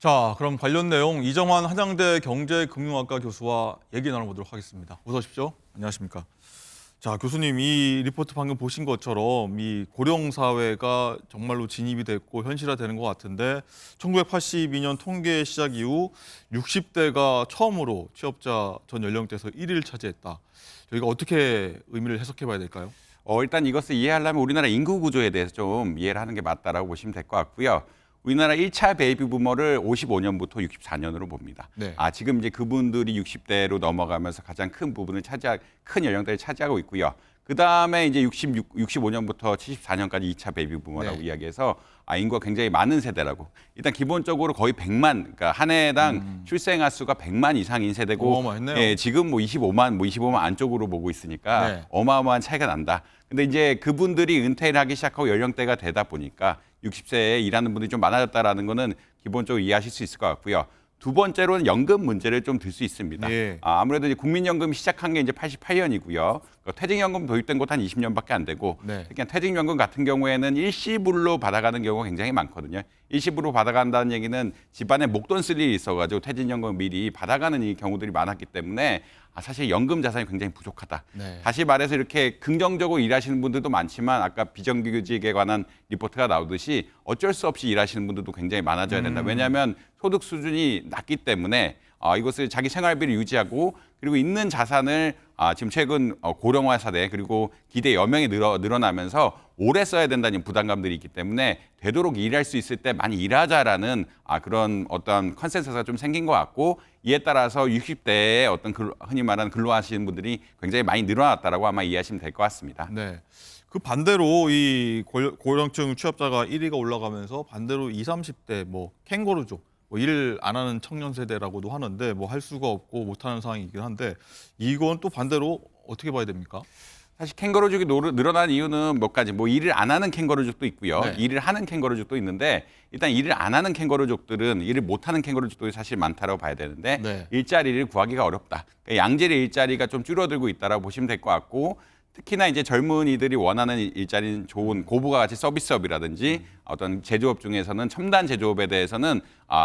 자, 그럼 관련 내용 이정환 한양대 경제금융학과 교수와 얘기 나눠보도록 하겠습니다. 어서 오십시오. 안녕하십니까. 자, 교수님, 이 리포트 방금 보신 것처럼 이 고령 사회가 정말로 진입이 됐고 현실화되는 것 같은데 1982년 통계 시작 이후 60대가 처음으로 취업자 전 연령대에서 1위를 차지했다. 저희가 어떻게 의미를 해석해 봐야 될까요? 일단 이것을 이해하려면 우리나라 인구 구조에 대해서 좀 이해를 하는 게 맞다라고 보시면 될 것 같고요. 우리나라 1차 베이비 부머를 55년부터 64년으로 봅니다. 네. 지금 이제 그분들이 60대로 넘어가면서 가장 큰 부분을 큰 연령대를 차지하고 있고요. 그 다음에 이제 65년부터 74년까지 2차 베이비 부머라고 네. 이야기해서 인구가 굉장히 많은 세대라고. 일단 기본적으로 거의 100만, 그러니까 한 해당 출생아 수가 100만 이상인 세대고, 어마어마했네요. 예, 지금 뭐 25만 안쪽으로 보고 있으니까 네. 어마어마한 차이가 난다. 근데 이제 그분들이 은퇴를 하기 시작하고 연령대가 되다 보니까 60세에 일하는 분들이 좀 많아졌다라는 거는 기본적으로 이해하실 수 있을 것 같고요. 두 번째로는 연금 문제를 좀 들 수 있습니다. 예. 아무래도 이제 국민연금 시작한 게 이제 88년이고요. 퇴직연금 도입된 것도 한 20년밖에 안 되고, 네. 특히 퇴직연금 같은 경우에는 일시불로 받아가는 경우가 굉장히 많거든요. 일시불로 받아간다는 얘기는 집안에 목돈 쓸 일이 있어가지고 퇴직연금 미리 받아가는 이 경우들이 많았기 때문에 사실 연금 자산이 굉장히 부족하다. 네. 다시 말해서 이렇게 긍정적으로 일하시는 분들도 많지만 아까 비정규직에 관한 리포트가 나오듯이 어쩔 수 없이 일하시는 분들도 굉장히 많아져야 된다. 왜냐하면 소득 수준이 낮기 때문에 이것을 자기 생활비를 유지하고 그리고 있는 자산을 지금 최근 고령화 사대 그리고 기대 여명이 늘어나면서 오래 써야 된다는 부담감들이 있기 때문에 되도록 일할 수 있을 때 많이 일하자라는 그런 어떤 컨센서스가 좀 생긴 것 같고 이에 따라서 60대에 어떤 흔히 말하는 근로하시는 분들이 굉장히 많이 늘어났다라고 아마 이해하시면 될 것 같습니다. 네. 그 반대로 이 고령층 취업자가 1위가 올라가면서 반대로 20, 30대 뭐 캥거루족 일을 안 하는 청년 세대라고도 하는데 뭐 할 수가 없고 못 하는 상황이긴 한데 이건 또 반대로 어떻게 봐야 됩니까? 사실 캥거루족이 늘어난 이유는 몇 가지, 뭐 일을 안 하는 캥거루족도 있고요. 네. 일을 하는 캥거루족도 있는데 일단 일을 안 하는 캥거루족들은 일을 못 하는 캥거루족도 사실 많다고 봐야 되는데 네. 일자리를 구하기가 어렵다. 그러니까 양질의 일자리가 좀 줄어들고 있다라고 보시면 될 것 같고 특히나 이제 젊은이들이 원하는 일자리는 좋은 고부가 가치 서비스업이라든지 어떤 제조업 중에서는 첨단 제조업에 대해서는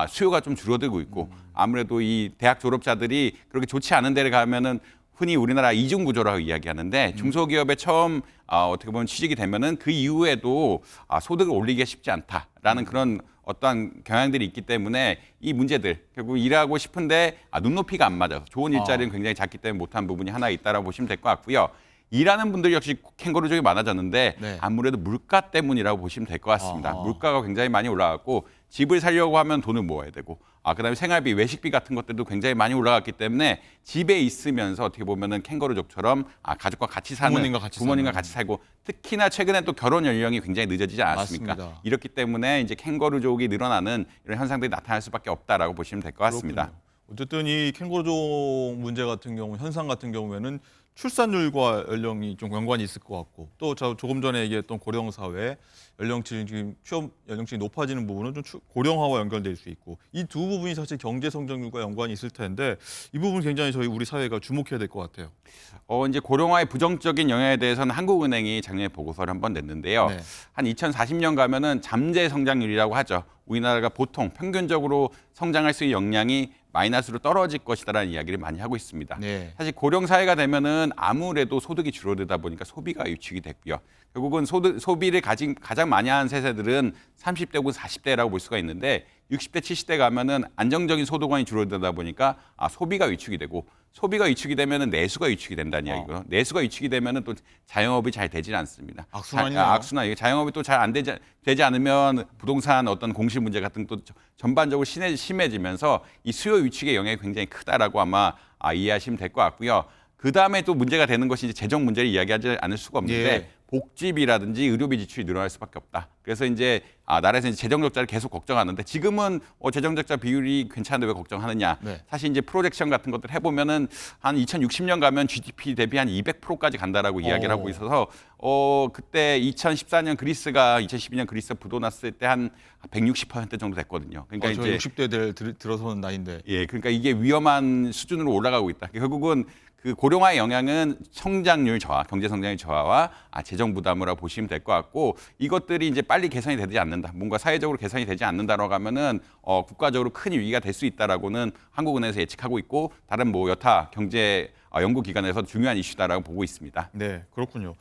수요가 좀 줄어들고 있고 아무래도 이 대학 졸업자들이 그렇게 좋지 않은 데를 가면은 흔히 우리나라 이중 구조라고 이야기하는데 중소기업에 처음 어떻게 보면 취직이 되면은 그 이후에도 소득을 올리기가 쉽지 않다라는 그런 어떠한 경향들이 있기 때문에 이 문제들 결국 일하고 싶은데 눈높이가 안 맞아서 좋은 일자리는 굉장히 작기 때문에 못한 부분이 하나 있다라고 보시면 될 것 같고요. 일하는 분들 역시 캥거루족이 많아졌는데 네. 아무래도 물가 때문이라고 보시면 될 것 같습니다. 물가가 굉장히 많이 올라갔고 집을 살려고 하면 돈을 모아야 되고 그다음에 생활비, 외식비 같은 것들도 굉장히 많이 올라갔기 때문에 집에 있으면서 어떻게 보면은 캥거루족처럼 가족과 같이 사는 부모님과 같이 살고 특히나 최근에 또 결혼 연령이 굉장히 늦어지지 않았습니까? 맞습니다. 이렇기 때문에 이제 캥거루족이 늘어나는 이런 현상들이 나타날 수밖에 없다라고 보시면 될 것 같습니다. 그렇군요. 어쨌든 이 캥거루족 문제 같은 경우 현상 같은 경우에는 출산율과 연령이 좀 연관이 있을 것 같고 또 조금 전에 얘기했던 고령 사회 연령층이 지금 취업 연령층이 높아지는 부분은 좀 고령화와 연결될 수 있고 이 두 부분이 사실 경제 성장률과 연관이 있을 텐데 이 부분 굉장히 우리 사회가 주목해야 될 것 같아요. 이제 고령화의 부정적인 영향에 대해서는 한국은행이 작년에 보고서를 한번 냈는데요. 네. 한 2040년 가면은 잠재 성장률이라고 하죠. 우리나라가 보통 평균적으로 성장할 수 있는 역량이 마이너스로 떨어질 것이다라는 이야기를 많이 하고 있습니다. 네. 사실 고령 사회가 되면은 아무래도 소득이 줄어들다 보니까 소비가 위축이 됐고요. 결국은 소비를 가장 많이 하는 세대들은 30대 혹은 40대라고 볼 수가 있는데 60대, 70대 가면은 안정적인 소득원이 줄어들다 보니까 소비가 위축이 되고 소비가 위축이 되면은 내수가 위축이 된다는 이야기고요. 내수가 위축이 되면은 또 자영업이 잘 되질 않습니다. 악순환이네요. 악순환. 자영업이 또 잘 안 되지 않으면 부동산 어떤 공실 문제 같은 또 전반적으로 심해지면서 이 수요 위축의 영향이 굉장히 크다라고 아마 이해하시면 될 것 같고요. 그 다음에 또 문제가 되는 것이 이제 재정 문제를 이야기하지 않을 수가 없는데 예. 복지비라든지 의료비 지출이 늘어날 수밖에 없다. 그래서 이제 나라에서 이제 재정 적자를 계속 걱정하는데 지금은 재정 적자 비율이 괜찮은데 왜 걱정하느냐? 네. 사실 이제 프로젝션 같은 것들 해보면은 한 2060년 가면 GDP 대비 한 200%까지 간다라고 이야기를 하고 있어서 그때 2014년 2012년 그리스 부도 났을 때 한 160% 정도 됐거든요. 그러니까 이제 60대 들어서는 나이인데. 예, 그러니까 이게 위험한 수준으로 올라가고 있다. 결국은 그 고령화의 영향은 성장률 저하, 경제 성장률 저하와 재정 부담으로 보시면 될 것 같고 이것들이 이제 빨리 개선이 되지 않는다. 뭔가 사회적으로 개선이 되지 않는다라고 하면은 국가적으로 큰 위기가 될 수 있다라고는 한국은행에서 예측하고 있고 다른 뭐 여타 경제 연구기관에서 중요한 이슈다라고 보고 있습니다. 네, 그렇군요.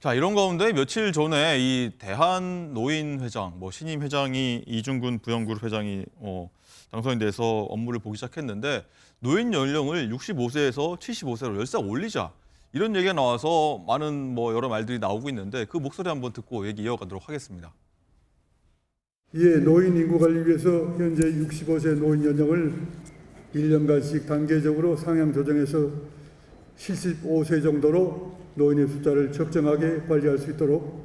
자, 이런 가운데 며칠 전에 이 대한노인회장, 신임 회장이 이중근 부영그룹 회장이 당선이 돼서 업무를 보기 시작했는데 노인 연령을 65세에서 75세로 10살 올리자 이런 얘기가 나와서 많은 여러 말들이 나오고 있는데 그 목소리 한번 듣고 얘기 이어가도록 하겠습니다. 이에 노인 인구 관리를 위해서 현재 65세 노인 연령을 1년간씩 단계적으로 상향 조정해서 75세 정도로 노인의 숫자를 적정하게 관리할 수 있도록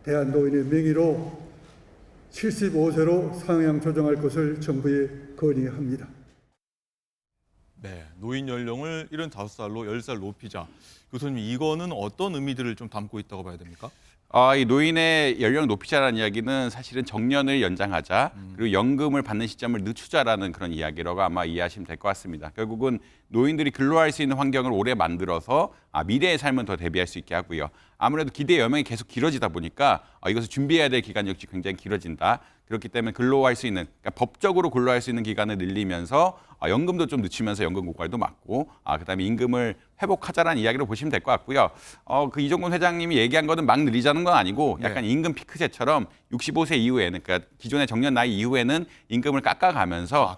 대한노인의 명의로 75세로 상향 조정할 것을 정부에 건의합니다. 네, 노인 연령을 75살로 10살 높이자. 교수님, 이거는 어떤 의미들을 좀 담고 있다고 봐야 됩니까? 이 노인의 연령 높이자라는 이야기는 사실은 정년을 연장하자 그리고 연금을 받는 시점을 늦추자라는 그런 이야기라고 아마 이해하시면 될 것 같습니다. 결국은 노인들이 근로할 수 있는 환경을 오래 만들어서 미래의 삶은 더 대비할 수 있게 하고요. 아무래도 기대 여명이 계속 길어지다 보니까 이것을 준비해야 될 기간 역시 굉장히 길어진다. 그렇기 때문에 근로할 수 있는, 그러니까 법적으로 근로할 수 있는 기간을 늘리면서 연금도 좀 늦추면서 연금 고갈도 막고 그다음에 임금을 회복하자라는 이야기로 보시면 될 것 같고요. 그 이종근 회장님이 얘기한 거는 막 늘리자는 건 아니고 약간 임금 피크제처럼 65세 이후에는 그러니까 기존의 정년 나이 이후에는 임금을 깎아가면서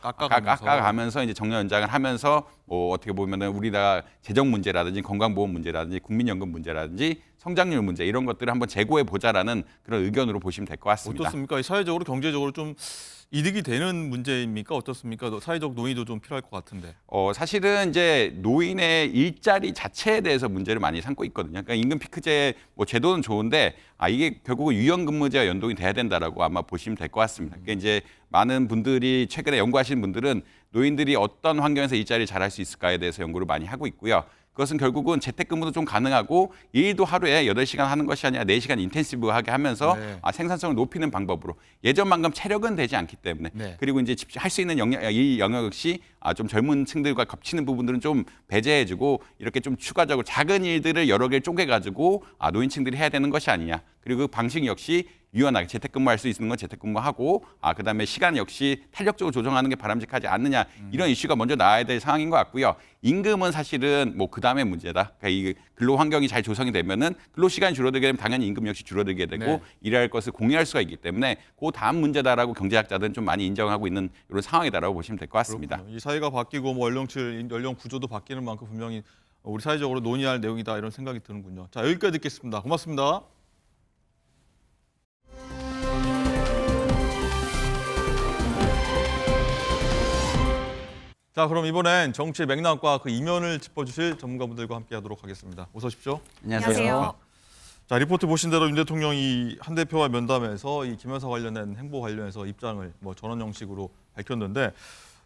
이제 정년 연장을 하면서 어떻게 보면은 우리나라 재정 문제라든지 건강보험 문제라든지 국민연금 문제라든지 성장률 문제 이런 것들을 한번 재고해 보자라는 그런 의견으로 보시면 될 것 같습니다. 어떻습니까? 사회적으로 경제적으로 좀 이득이 되는 문제입니까? 어떻습니까? 사회적 논의도 좀 필요할 것 같은데. 사실은 이제 노인의 일자리 자체에 대해서 문제를 많이 삼고 있거든요. 그러니까 임금 피크제 제도는 좋은데 이게 결국은 유연근무제와 연동이 돼야 된다라고 아마 보시면 될 것 같습니다. 그러니까 이제 많은 분들이 최근에 연구하시는 분들은 노인들이 어떤 환경에서 일자리를 잘할 수 있을까에 대해서 연구를 많이 하고 있고요. 그것은 결국은 재택근무도 좀 가능하고 일도 하루에 8시간 하는 것이 아니라 4시간 인텐시브하게 하면서 생산성을 높이는 방법으로 예전만큼 체력은 되지 않기 때문에 그리고 이제 할 수 있는 이 영역 역시 좀 젊은 층들과 겹치는 부분들은 좀 배제해주고 이렇게 좀 추가적으로 작은 일들을 여러 개 쪼개가지고 노인층들이 해야 되는 것이 아니냐. 그리고 그 방식 역시 유연하게 재택근무할 수 있는 건 재택근무하고 그다음에 시간 역시 탄력적으로 조정하는 게 바람직하지 않느냐 이런 이슈가 먼저 나와야 될 상황인 것 같고요. 임금은 사실은 그다음에 문제다. 그러니까 이 근로 환경이 잘 조성이 되면은 근로 시간이 줄어들게 되면 당연히 임금 역시 줄어들게 되고 일할 것을 공유할 수가 있기 때문에 그 다음 문제다라고 경제학자들은 좀 많이 인정하고 있는 이런 상황이다라고 보시면 될 것 같습니다. 그렇군요. 이 사회가 바뀌고 연령 구조도 바뀌는 만큼 분명히 우리 사회적으로 논의할 내용이다 이런 생각이 드는군요. 자, 여기까지 듣겠습니다. 고맙습니다. 자, 그럼 이번엔 정치의 맥락과 그 이면을 짚어주실 전문가분들과 함께하도록 하겠습니다. 어서 오십시오. 안녕하세요. 자, 리포트 보신 대로 윤 대통령이 한 대표와 면담에서 이 김 여사 관련된 행보 관련해서 입장을 전원 형식으로 밝혔는데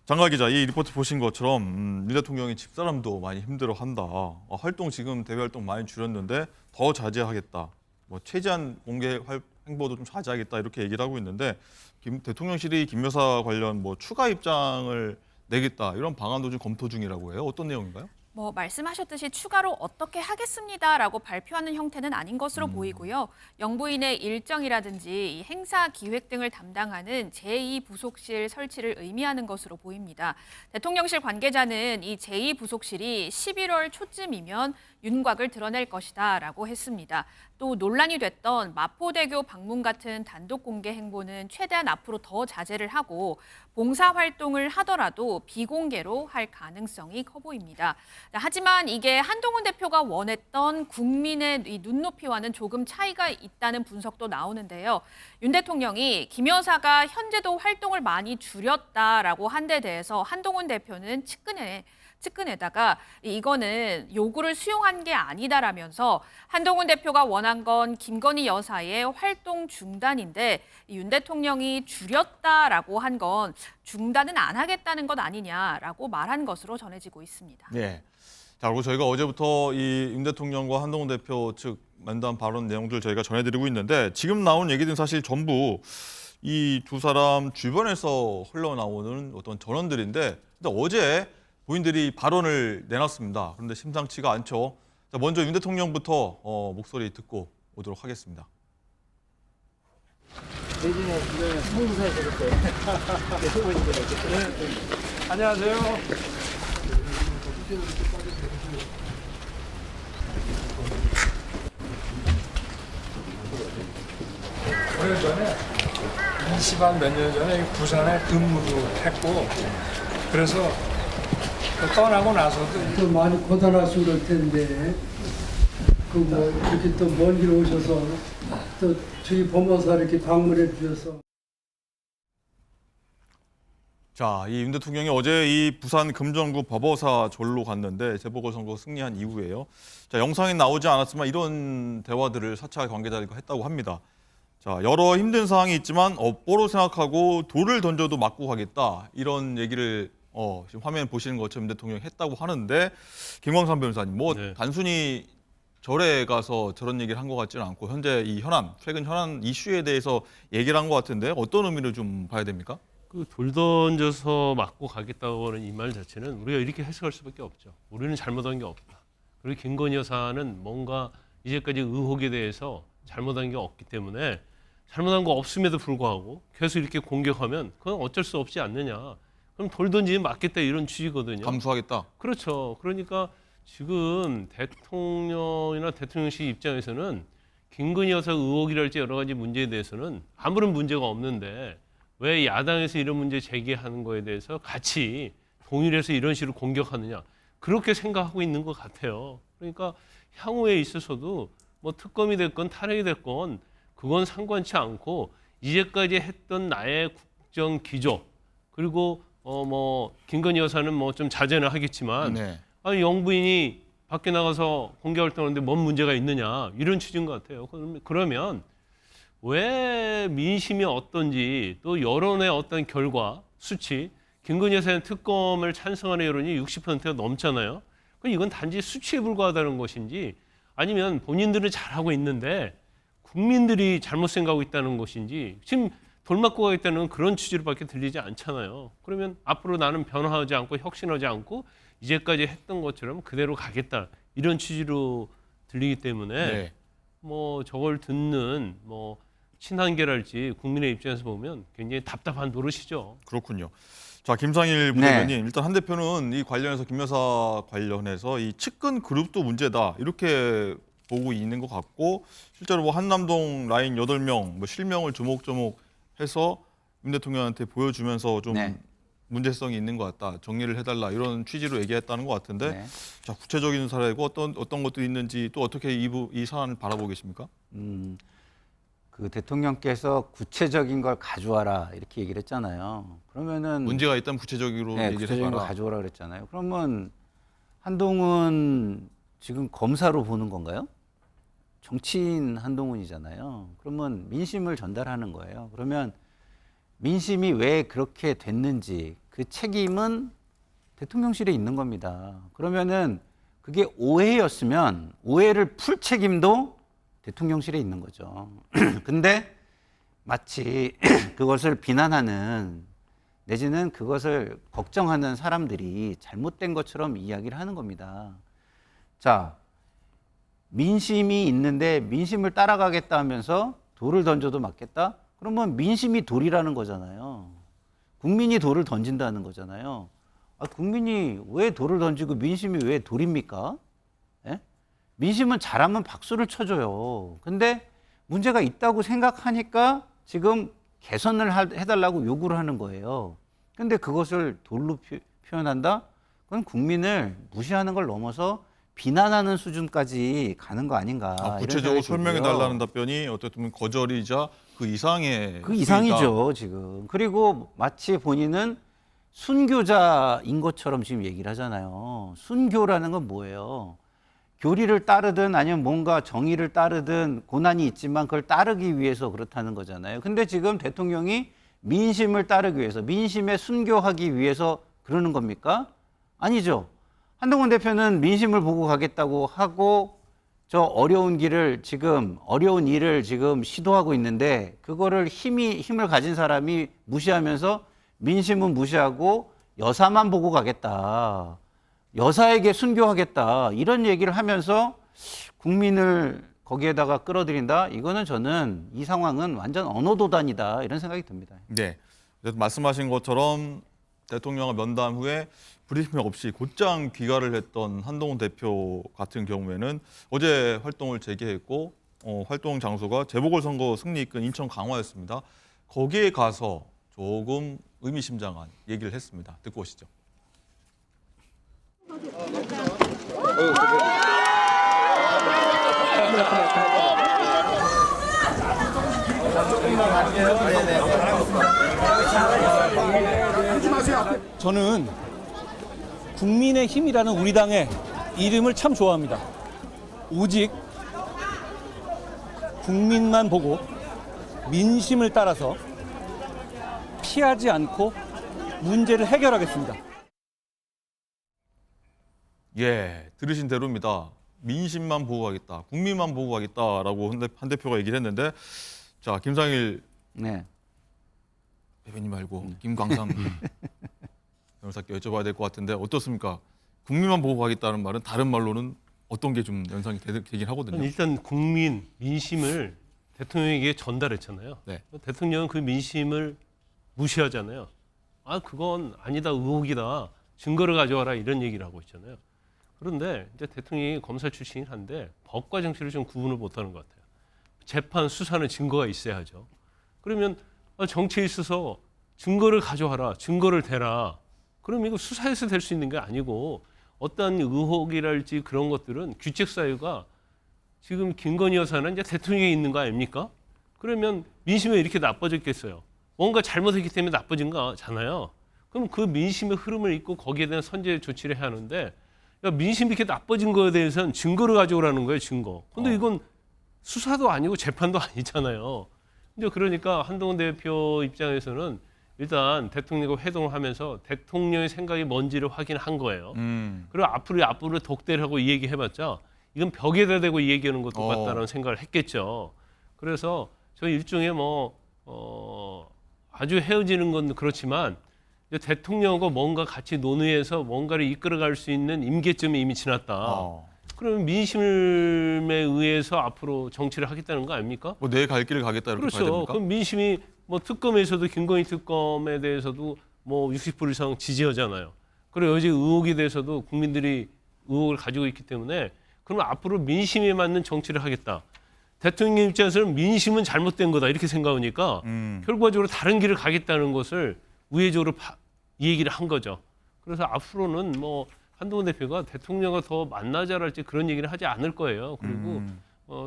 장가 기자, 이 리포트 보신 것처럼 윤 대통령이 집사람도 많이 힘들어한다. 활동 지금 대외 활동 많이 줄였는데 더 자제하겠다. 최대한 공개 행보도 좀 자제하겠다 이렇게 얘기를 하고 있는데 대통령실이 김 여사 관련 추가 입장을 내겠다 이런 방안도 좀 검토 중이라고 해요. 어떤 내용인가요? 말씀하셨듯이 추가로 어떻게 하겠습니다라고 발표하는 형태는 아닌 것으로 보이고요. 영부인의 일정이라든지 이 행사 기획 등을 담당하는 제2부속실 설치를 의미하는 것으로 보입니다. 대통령실 관계자는 이 제2부속실이 11월 초쯤이면 윤곽을 드러낼 것이다라고 했습니다. 또 논란이 됐던 마포대교 방문 같은 단독 공개 행보는 최대한 앞으로 더 자제를 하고 봉사활동을 하더라도 비공개로 할 가능성이 커 보입니다. 하지만 이게 한동훈 대표가 원했던 국민의 이 눈높이와는 조금 차이가 있다는 분석도 나오는데요. 윤 대통령이 김 여사가 현재도 활동을 많이 줄였다라고 한 데 대해서 한동훈 대표는 측근에다가 이거는 요구를 수용한 게 아니다라면서 한동훈 대표가 원한 건 김건희 여사의 활동 중단인데 윤 대통령이 줄였다라고 한 건 중단은 안 하겠다는 것 아니냐라고 말한 것으로 전해지고 있습니다. 네. 자, 그리고 저희가 어제부터 이 윤 대통령과 한동훈 대표 측 면담 발언 내용들 저희가 전해드리고 있는데 지금 나온 얘기들은 사실 전부 이 두 사람 주변에서 흘러나오는 어떤 전언들인데 어제 부인들이 발언을 내놨습니다. 그런데 심상치가 않죠. 자, 먼저 윤 대통령부터 목소리 듣고 오도록 하겠습니다. 내지는 홍사에서 그때 후보님들 안녕하세요. 오래전에 20한 몇 년 전에 부산에 근무도 했고 그래서 떠나고 나서도 또 많이 고단하시고 그럴 텐데 그 뭐 이렇게 또 먼 길 오셔서 또 저희 보면서 이렇게 방문해 주셔서 자, 이 윤 대통령이 어제 이 부산 금정구 법어사 절로 갔는데 재보궐선거 승리한 이후에요. 자, 영상에 나오지 않았지만 이런 대화들을 사찰 관계자들과 했다고 합니다. 자, 여러 힘든 상황이 있지만 업보로 생각하고 돌을 던져도 맞고 가겠다. 이런 얘기를 지금 화면 보시는 것처럼 윤 대통령이 했다고 하는데 김광삼 변호사님, 뭐 네. 단순히 절에 가서 저런 얘기를 한 것 같지는 않고 현재 이 최근 현안 이슈에 대해서 얘기를 한 것 같은데 어떤 의미를 좀 봐야 됩니까? 그 돌 던져서 맞고 가겠다고 하는 이 말 자체는 우리가 이렇게 해석할 수밖에 없죠. 우리는 잘못한 게 없다. 그리고 김건희 여사는 뭔가 이제까지 의혹에 대해서 잘못한 게 없기 때문에 잘못한 거 없음에도 불구하고 계속 이렇게 공격하면 그건 어쩔 수 없지 않느냐. 그럼 돌 던지면 맞겠다 이런 취지거든요. 감수하겠다. 그렇죠. 그러니까 지금 대통령이나 대통령실 입장에서는 김건희 여사 의혹이랄지 여러 가지 문제에 대해서는 아무런 문제가 없는데 왜 야당에서 이런 문제 제기하는 거에 대해서 같이 동일해서 이런 식으로 공격하느냐. 그렇게 생각하고 있는 것 같아요. 그러니까 향후에 있어서도 뭐 특검이 됐건 탄핵이 됐건 그건 상관치 않고 이제까지 했던 나의 국정 기조 그리고 뭐 김건희 여사는 뭐 좀 자제는 하겠지만 네. 아니 영부인이 밖에 나가서 공개 활동하는데 뭔 문제가 있느냐 이런 취지인 것 같아요. 그러면 왜 민심이 어떤지 또 여론의 어떤 결과 수치 김건희 여사는 특검을 찬성하는 여론이 60%가 넘잖아요. 그럼 이건 단지 수치에 불과하다는 것인지 아니면 본인들은 잘하고 있는데 국민들이 잘못 생각하고 있다는 것인지 지금 돌 맞고 가겠다는 그런 취지로밖에 들리지 않잖아요. 그러면 앞으로 나는 변화하지 않고 혁신하지 않고 이제까지 했던 것처럼 그대로 가겠다 이런 취지로 들리기 때문에 네. 뭐 저걸 듣는 뭐 친한계랄지 국민의 입장에서 보면 굉장히 답답한 노릇이죠. 그렇군요. 자, 김상일 네. 부대변인, 일단 한 대표는 이 관련해서 김 여사 관련해서 이 측근 그룹도 문제다 이렇게 보고 있는 것 같고 실제로 뭐 한남동 라인 8명 뭐 실명을 조목조목 해서 윤 대통령한테 보여주면서 좀 네. 문제성이 있는 것 같다, 정리를 해달라 이런 취지로 얘기했다는 것 같은데 네. 자, 구체적인 사례고 어떤 것들이 있는지 또 어떻게 이 사안을 바라보고 계십니까? 그 대통령께서 구체적인 걸 가져와라 이렇게 얘기를 했잖아요. 그러면은 문제가 있다면 구체적으로 네, 얘기를 구체적인 걸 해봐라. 가져오라 그랬잖아요. 그러면 한동훈 지금 검사로 보는 건가요? 정치인 한동훈이잖아요. 그러면 민심을 전달하는 거예요. 그러면 민심이 왜 그렇게 됐는지 그 책임은 대통령실에 있는 겁니다. 그러면은 그게 오해였으면 오해를 풀 책임도 대통령실에 있는 거죠. 근데 마치 그것을 비난하는 내지는 그것을 걱정하는 사람들이 잘못된 것처럼 이야기를 하는 겁니다. 자, 민심이 있는데 민심을 따라가겠다 하면서 돌을 던져도 맞겠다? 그러면 민심이 돌이라는 거잖아요. 국민이 돌을 던진다는 거잖아요. 아, 국민이 왜 돌을 던지고 민심이 왜 돌입니까? 예? 민심은 잘하면 박수를 쳐줘요. 근데 문제가 있다고 생각하니까 지금 개선을 해달라고 요구를 하는 거예요. 근데 그것을 돌로 표현한다? 그건 국민을 무시하는 걸 넘어서 비난하는 수준까지 가는 거 아닌가. 아, 이런 구체적으로 생각이 설명해 들고요. 달라는 답변이 어떻게 보면 거절이자 그 이상의 그 이상이죠, 지금. 그리고 마치 본인은 순교자인 것처럼 지금 얘기를 하잖아요. 순교라는 건 뭐예요? 교리를 따르든 아니면 뭔가 정의를 따르든 고난이 있지만 그걸 따르기 위해서 그렇다는 거잖아요. 근데 지금 대통령이 민심을 따르기 위해서, 민심에 순교하기 위해서 그러는 겁니까? 아니죠. 한동훈 대표는 민심을 보고 가겠다고 하고 저 어려운 일을 지금 시도하고 있는데 그거를 힘을 가진 사람이 무시하면서 민심은 무시하고 여사만 보고 가겠다. 여사에게 순교하겠다. 이런 얘기를 하면서 국민을 거기에다가 끌어들인다. 이거는 저는 이 상황은 완전 언어도단이다 이런 생각이 듭니다. 네. 말씀하신 것처럼 대통령과 면담 후에 브리핑 없이 곧장 귀가를 했던 한동훈 대표 같은 경우에는 어제 활동을 재개했고 활동 장소가 재보궐선거 승리 이끈 인천 강화였습니다. 거기에 가서 조금 의미심장한 얘기를 했습니다. 듣고 오시죠. 저는 국민의힘이라는 우리 당의 이름을 참 좋아합니다. 오직 국민만 보고 민심을 따라서 피하지 않고 문제를 해결하겠습니다. 예, 들으신 대로입니다. 민심만 보고 가겠다, 국민만 보고 가겠다라고 한 대표가 얘기를 했는데, 자, 김상일 네. 대변인 말고 김광삼 변호사께 여쭤봐야 될 것 같은데 어떻습니까? 국민만 보고 가겠다는 말은 다른 말로는 어떤 게 좀 연상이 되긴 하거든요. 일단 국민 민심을 대통령에게 전달했잖아요. 네. 대통령은 그 민심을 무시하잖아요. 아, 그건 아니다, 의혹이다, 증거를 가져와라 이런 얘기를 하고 있잖아요. 그런데 이제 대통령이 검사 출신이긴 한데 법과 정치를 좀 구분을 못하는 것 같아요. 재판 수사는 증거가 있어야 하죠. 그러면 정치에 있어서 증거를 가져와라, 증거를 대라. 그럼 이거 수사에서 될 수 있는 게 아니고 어떤 의혹이랄지 그런 것들은 규칙 사유가 지금 김건희 여사는 이제 대통령에 있는 거 아닙니까? 그러면 민심이 이렇게 나빠졌겠어요. 뭔가 잘못했기 때문에 나빠진 거잖아요. 그럼 그 민심의 흐름을 잇고 거기에 대한 선제 조치를 해야 하는데, 그러니까 민심이 이렇게 나빠진 거에 대해서는 증거를 가져오라는 거예요, 증거. 근데 이건 수사도 아니고 재판도 아니잖아요. 이제 그러니까 한동훈 대표 입장에서는 일단 대통령과 회동을 하면서 대통령의 생각이 뭔지를 확인한 거예요. 그리고 앞으로 독대를 하고 이 얘기해봤자 이건 벽에다 대고 이 얘기하는 것도 같다라는 생각을 했겠죠. 그래서 저희 일종의 아주 헤어지는 건 그렇지만 이제 대통령과 뭔가 같이 논의해서 뭔가를 이끌어갈 수 있는 임계점이 이미 지났다. 그러면 민심에 의해서 앞으로 정치를 하겠다는 거 아닙니까? 뭐 내 갈 길을 가겠다 이렇게 봐야 그렇죠. 됩니까? 그럼 민심이 특검에서도 김건희 특검에 대해서도 60% 이상 지지하잖아요. 그리고 여지 의혹에 대해서도 국민들이 의혹을 가지고 있기 때문에 그러면 앞으로 민심에 맞는 정치를 하겠다. 대통령 입장에서는 민심은 잘못된 거다 이렇게 생각하니까 결과적으로 다른 길을 가겠다는 것을 우회적으로 이 얘기를 한 거죠. 그래서 앞으로는 한동훈 대표가 대통령과 더 만나자랄지 그런 얘기를 하지 않을 거예요. 그리고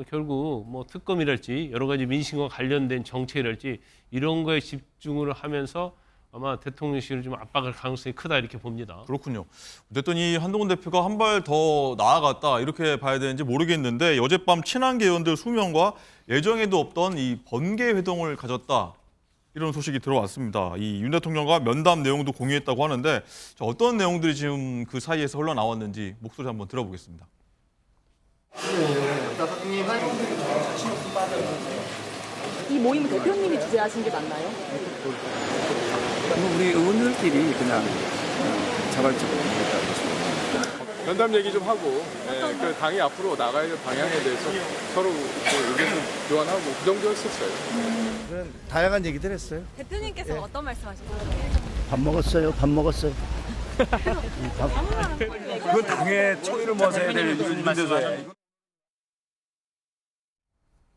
결국 특검이랄지 여러 가지 민심과 관련된 정책이랄지 이런 거에 집중을 하면서 아마 대통령실을 좀 압박할 가능성이 크다 이렇게 봅니다. 그렇군요. 어쨌든 이 한동훈 대표가 한 발 더 나아갔다 이렇게 봐야 되는지 모르겠는데 어젯밤 친한계 의원들 수명과 예정에도 없던 이 번개 회동을 가졌다. 이런 소식이 들어왔습니다. 이 윤 대통령과 면담 내용도 공유했다고 하는데 어떤 내용들이 지금 그 사이에서 흘러나왔는지 목소리 한번 들어보겠습니다. 이 모임은 대표님이 주재하신 게 맞나요? 우리 의원들끼리 그냥 자발적으로 면담 얘기 좀 하고 그 당이 앞으로 나가야 될 방향에 대해서 서로 의견을 교환하고 그 정도였었어요. 다양한 얘기들 했어요. 대표님께서 어떤 말씀하셨나요? 밥 먹었어요. 밥 먹었어요. 그건 당의 총의를 모아서 해야 될 문제죠.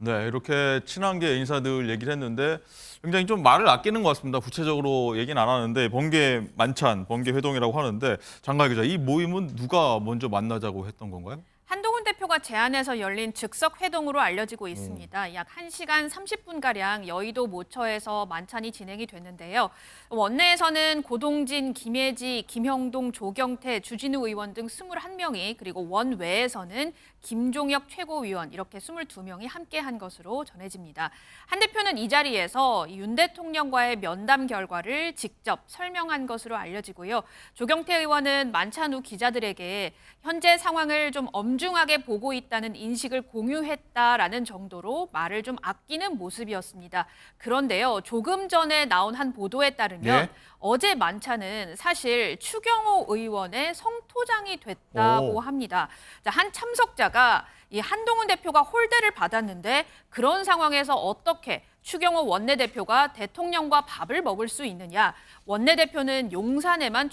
네, 이렇게 친한계 인사들 얘기를 했는데 굉장히 좀 말을 아끼는 것 같습니다. 구체적으로 얘기는 안 하는데 번개 만찬, 번개 회동이라고 하는데 장가희 기자, 이 모임은 누가 먼저 만나자고 했던 건가요? 한동훈 대표가 제안해서 열린 즉석 회동으로 알려지고 있습니다. 약 1시간 30분가량 여의도 모처에서 만찬이 진행이 됐는데요. 원내에서는 고동진, 김혜지, 김형동, 조경태, 주진우 의원 등 21명이 그리고 원외에서는 김종혁 최고위원 이렇게 22명이 함께한 것으로 전해집니다. 한 대표는 이 자리에서 윤 대통령과의 면담 결과를 직접 설명한 것으로 알려지고요. 조경태 의원은 만찬 후 기자들에게 현재 상황을 좀 엄중하게 보고 있다는 인식을 공유했다라는 정도로 말을 좀 아끼는 모습이었습니다. 그런데요, 조금 전에 나온 한 보도에 따르면 예? 어제 만찬은 사실 추경호 의원의 성토장이 됐다고 오. 합니다. 자, 한 참석자가 이 한동훈 대표가 홀대를 받았는데 그런 상황에서 어떻게 추경호 원내대표가 대통령과 밥을 먹을 수 있느냐, 원내대표는 용산에만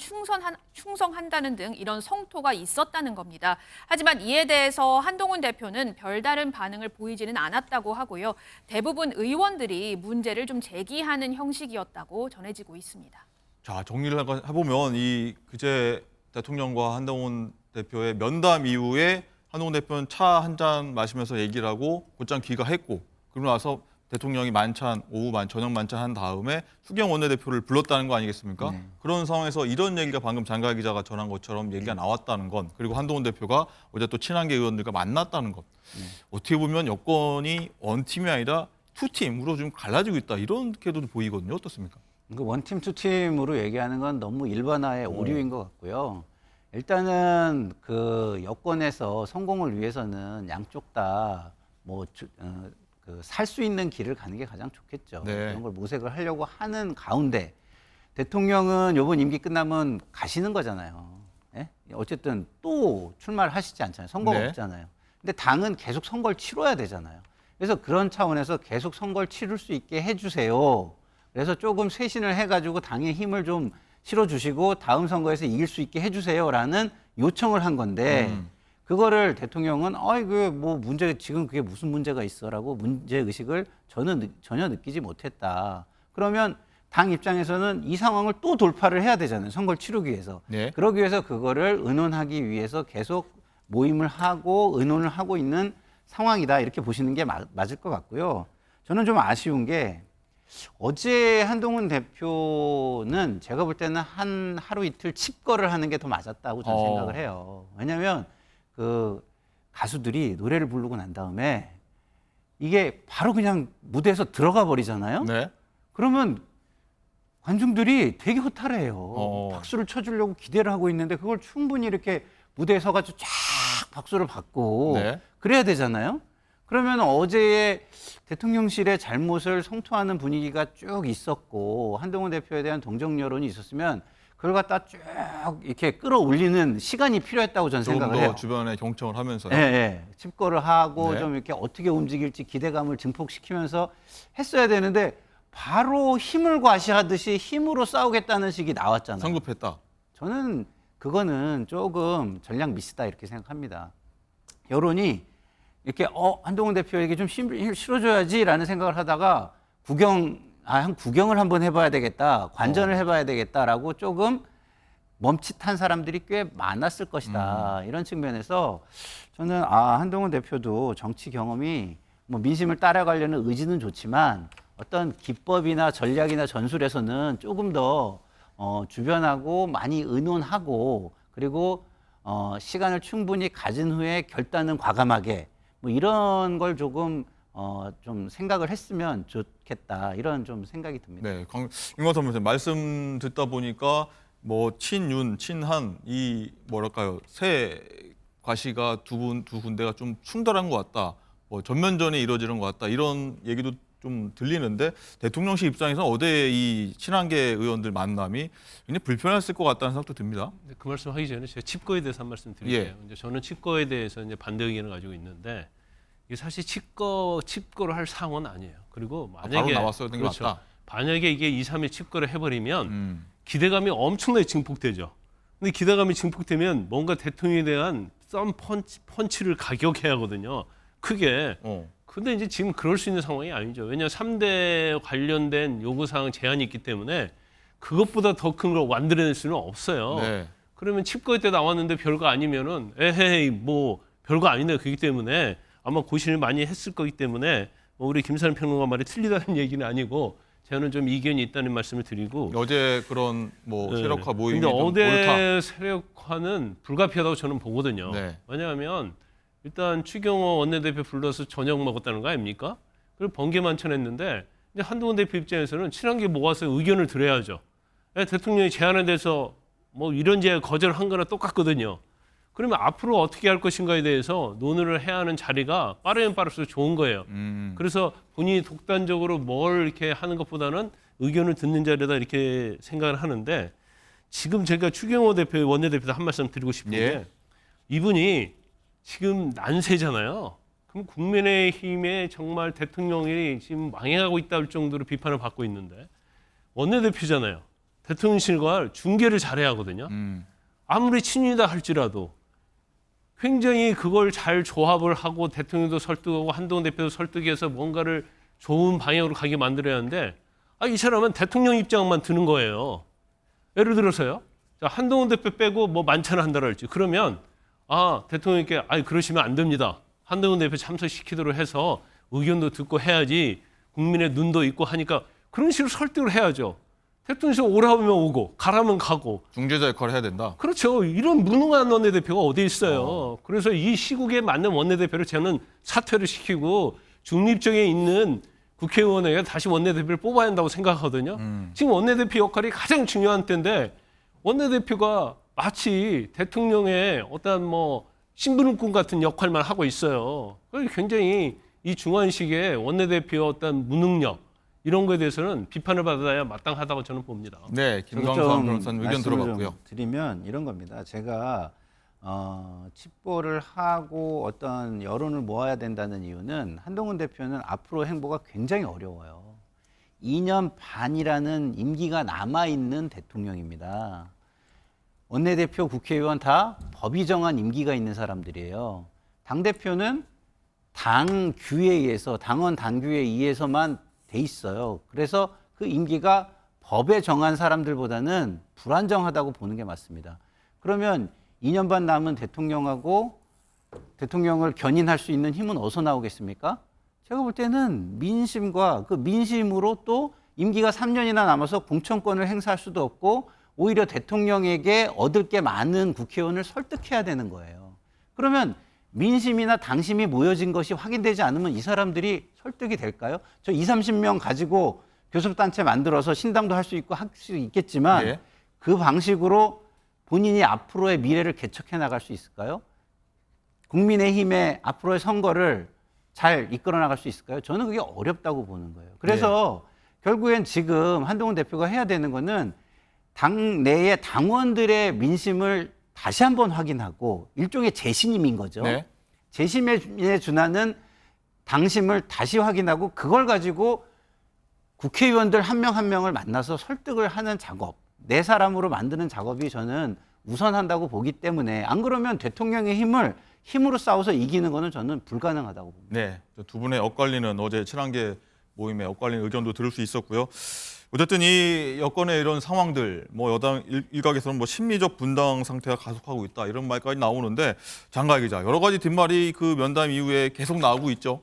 충성한다는 등 이런 성토가 있었다는 겁니다. 하지만 이에 대해서 한동훈 대표는 별다른 반응을 보이지는 않았다고 하고요. 대부분 의원들이 문제를 좀 제기하는 형식이었다고 전해지고 있습니다. 자, 정리를 해보면 이 그제 대통령과 한동훈 대표의 면담 이후에 한동훈 대표는 차 한 잔 마시면서 얘기를 하고 곧장 귀가했고, 그러고 나서 대통령이 만찬, 저녁 만찬 한 다음에 추경호 원내대표를 불렀다는 거 아니겠습니까? 네. 그런 상황에서 이런 얘기가 방금 장가 기자가 전한 것처럼 얘기가 나왔다는 건, 그리고 한동훈 대표가 어제 또 친한계 의원들과 만났다는 것. 어떻게 보면 여권이 원팀이 아니라 투팀으로 좀 갈라지고 있다, 이렇게도 보이거든요. 어떻습니까? 그 원팀 투팀으로 얘기하는 건 너무 일반화의 오류인 것 같고요. 일단은 그 여권에서 성공을 위해서는 양쪽 다 뭐 살 수 있는 길을 가는 게 가장 좋겠죠. 네. 그런 걸 모색을 하려고 하는 가운데 대통령은 이번 임기 끝나면 가시는 거잖아요. 예? 어쨌든 또 출마를 하시지 않잖아요. 선거가 네. 없잖아요. 근데 당은 계속 선거를 치러야 되잖아요. 그래서 그런 차원에서 계속 선거를 치를 수 있게 해주세요. 그래서 조금 쇄신을 해가지고 당의 힘을 좀 실어주시고 다음 선거에서 이길 수 있게 해주세요라는 요청을 한 건데 그거를 대통령은 그 뭐 문제 지금 그게 무슨 문제가 있어라고 문제 의식을 저는 전혀 느끼지 못했다. 그러면 당 입장에서는 이 상황을 또 돌파를 해야 되잖아요. 선거를 치르기 위해서. 네. 그러기 위해서 그거를 의논하기 위해서 계속 모임을 하고 의논을 하고 있는 상황이다. 이렇게 보시는 게 맞을 것 같고요. 저는 좀 아쉬운 게 어제 한동훈 대표는 제가 볼 때는 한 하루 이틀 칩거를 하는 게 더 맞았다고 저는 생각을 해요. 왜냐하면 그 가수들이 노래를 부르고 난 다음에 이게 바로 그냥 무대에서 들어가 버리잖아요. 네. 그러면 관중들이 되게 허탈해요. 박수를 쳐주려고 기대를 하고 있는데 그걸 충분히 이렇게 무대에 서가지고 쫙 박수를 받고 네. 그래야 되잖아요. 그러면 어제의 대통령실의 잘못을 성토하는 분위기가 쭉 있었고 한동훈 대표에 대한 동정 여론이 있었으면 그걸 갖다 쭉 이렇게 끌어올리는 시간이 필요했다고 저는 조금 생각을 더 해요. 주변에 경청을 하면서요. 예, 예. 칩거를 하고 네. 좀 이렇게 어떻게 움직일지 기대감을 증폭시키면서 했어야 되는데 바로 힘을 과시하듯이 힘으로 싸우겠다는 식이 나왔잖아요. 성급했다. 저는 그거는 조금 전략 미스다 이렇게 생각합니다. 여론이 이렇게 한동훈 대표에게 좀 힘을 실어줘야지라는 생각을 하다가 구경을 한번 해봐야 되겠다, 관전을 해봐야 되겠다라고 조금 멈칫한 사람들이 꽤 많았을 것이다. 이런 측면에서 저는 한동훈 대표도 정치 경험이 뭐 민심을 따라가려는 의지는 좋지만 어떤 기법이나 전략이나 전술에서는 조금 더 주변하고 많이 의논하고 그리고 시간을 충분히 가진 후에 결단은 과감하게 뭐 이런 걸 조금 좀 생각을 했으면 좋겠다 이런 좀 생각이 듭니다. 네, 임광선 선생님 말씀 듣다 보니까 뭐 친윤, 친한 이 뭐랄까요 새 과시가 두 군데가 좀 충돌한 것 같다, 뭐 전면전이 이루어지는 것 같다 이런 얘기도 좀 들리는데 대통령실 입장에서는 어제 이 친한계 의원들 만남이 굉장히 불편했을 것 같다는 생각도 듭니다. 그 말씀하기 전에 제가 칩거에 대해서 한 말씀 드릴게요. 예. 이제 저는 칩거에 대해서 이제 반대 의견을 가지고 있는데 이게 사실 칩거를 할 상황은 아니에요. 그리고 만약에 바로 나왔어야 된 게 그렇죠. 맞다. 만약에 이게 2, 3일 칩거를 해버리면 기대감이 엄청나게 증폭되죠. 근데 기대감이 증폭되면 뭔가 대통령에 대한 썸 펀치를 가격해야 하거든요. 크게. 근데 이제 지금 그럴 수 있는 상황이 아니죠. 왜냐하면 3대 관련된 요구사항 제한이 있기 때문에 그것보다 더 큰 걸 만들어낼 수는 없어요. 네. 그러면 칩거에 때 나왔는데 별거 아니면은 에헤이 뭐 별거 아닌데 그렇기 때문에 아마 고심을 많이 했을 거기 때문에 뭐 우리 김사람 평론가 말이 틀리다는 얘기는 아니고 저는 좀 이견이 있다는 말씀을 드리고 어제 그런 뭐 세력화 모임이 근데 좀 어제 옳다. 세력화는 불가피하다고 저는 보거든요. 네. 왜냐하면 일단 추경호 원내대표 불러서 저녁 먹었다는 거 아닙니까? 그리고 번개만천했는데 근데 한동훈 대표 입장에서는 친한계 모아서 의견을 들어야죠. 대통령이 제안에 대해서 뭐 이런 제안 거절한 거나 똑같거든요. 그러면 앞으로 어떻게 할 것인가에 대해서 논의를 해야 하는 자리가 빠르면 빠를수록 좋은 거예요. 그래서 본인이 독단적으로 뭘 이렇게 하는 것보다는 의견을 듣는 자리다 이렇게 생각을 하는데 지금 제가 추경호 대표 원내대표도 한 말씀 드리고 싶은 게 예. 이분이 지금 난세잖아요. 그럼 국민의힘의 정말 대통령이 지금 망해가고 있다 할 정도로 비판을 받고 있는데 원내대표잖아요. 대통령실과 중계를 잘해야 하거든요. 아무리 친윤이다 할지라도 굉장히 그걸 잘 조합을 하고 대통령도 설득하고 한동훈 대표도 설득해서 뭔가를 좋은 방향으로 가게 만들어야 하는데 이 사람은 대통령 입장만 드는 거예요. 예를 들어서요. 자, 한동훈 대표 빼고 뭐 만찬을 한다라 할지 그러면 대통령께 그러시면 안 됩니다. 한동훈 대표 참석시키도록 해서 의견도 듣고 해야지 국민의 눈도 있고 하니까 그런 식으로 설득을 해야죠. 대통령실 오라면 오고 가라면 가고. 중재자 역할을 해야 된다. 그렇죠. 이런 무능한 원내대표가 어디 있어요. 그래서 이 시국에 맞는 원내대표를 저는 사퇴를 시키고 중립적에 있는 국회의원에게 다시 원내대표를 뽑아야 한다고 생각하거든요. 지금 원내대표 역할이 가장 중요한 때인데 원내대표가 마치 대통령의 어떤 뭐 신부름꾼 같은 역할만 하고 있어요. 굉장히 이 중한 시기에 원내대표의 어떤 무능력 이런 거에 대해서는 비판을 받아야 마땅하다고 저는 봅니다. 네, 김광삼 변호사님 의견 말씀을 들어봤고요. 좀 드리면 이런 겁니다. 제가 칩보를 하고 어떤 여론을 모아야 된다는 이유는 한동훈 대표는 앞으로 행보가 굉장히 어려워요. 2년 반이라는 임기가 남아있는 대통령입니다. 원내대표, 국회의원 다 법이 정한 임기가 있는 사람들이에요. 당대표는 당규에 의해서, 당원 당규에 의해서만 돼 있어요. 그래서 그 임기가 법에 정한 사람들보다는 불안정하다고 보는 게 맞습니다. 그러면 2년 반 남은 대통령하고 대통령을 견인할 수 있는 힘은 어디서 나오겠습니까? 제가 볼 때는 민심과 그 민심으로 또 임기가 3년이나 남아서 공천권을 행사할 수도 없고 오히려 대통령에게 얻을 게 많은 국회의원을 설득해야 되는 거예요. 그러면 민심이나 당심이 모여진 것이 확인되지 않으면 이 사람들이 설득이 될까요? 저 20-30명 가지고 교섭단체 만들어서 신당도 할 수 있고 할 수 있겠지만 예. 그 방식으로 본인이 앞으로의 미래를 개척해 나갈 수 있을까요? 국민의힘의 앞으로의 선거를 잘 이끌어 나갈 수 있을까요? 저는 그게 어렵다고 보는 거예요. 그래서 결국엔 지금 한동훈 대표가 해야 되는 거는 당 내의 당원들의 민심을 다시 한번 확인하고 일종의 재신임인 거죠. 네. 재심에 준하는 당심을 다시 확인하고 그걸 가지고 국회의원들 한 명 한 명을 만나서 설득을 하는 작업, 내 사람으로 만드는 작업이 저는 우선한다고 보기 때문에 안 그러면 대통령의 힘으로 싸워서 이기는 거는 저는 불가능하다고 봅니다. 네, 두 분의 엇갈리는 어제 친한계 모임의 엇갈리는 의견도 들을 수 있었고요. 어쨌든 이 여권의 이런 상황들, 뭐 여당 일각에서는 뭐 심리적 분당 상태가 가속하고 있다 이런 말까지 나오는데 장가희 기자, 여러 가지 뒷말이 그 면담 이후에 계속 나오고 있죠.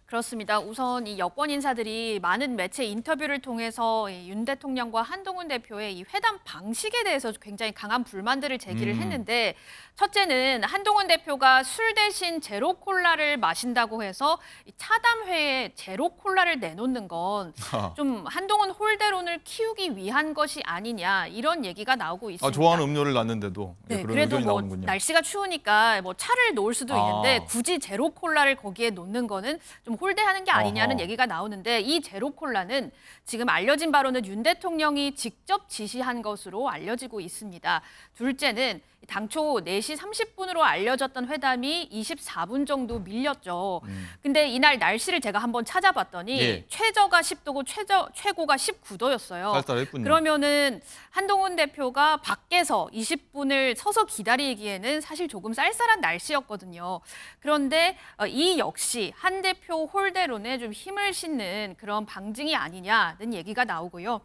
그렇습니다. 우선 이 여권 인사들이 많은 매체 인터뷰를 통해서 윤 대통령과 한동훈 대표의 이 회담 방식에 대해서 굉장히 강한 불만들을 제기를 했는데 첫째는 한동훈 대표가 술 대신 제로 콜라를 마신다고 해서 이 차담회에 제로 콜라를 내놓는 건 좀 한동훈 홀대론을 키우기 위한 것이 아니냐 이런 얘기가 나오고 있습니다. 좋아하는 음료를 놨는데도 네, 그런 그래도 의견이 뭐 나오는군요. 날씨가 추우니까 뭐 차를 놓을 수도 있는데 굳이 제로 콜라를 거기에 놓는 거는 좀 홀대하는 게 아니냐는 얘기가 나오는데 이 제로 콜라는 지금 알려진 바로는 윤 대통령이 직접 지시한 것으로 알려지고 있습니다. 둘째는 당초 4시 30분으로 알려졌던 회담이 24분 정도 밀렸죠. 근데 이날 날씨를 제가 한번 찾아봤더니 최저가 10도고 최고가 19도였어요. 쌀쌀했군요. 그러면은 한동훈 대표가 밖에서 20분을 서서 기다리기에는 사실 조금 쌀쌀한 날씨였거든요. 그런데 이 역시 한 대표 홀대론에 좀 힘을 싣는 그런 방증이 아니냐는 얘기가 나오고요.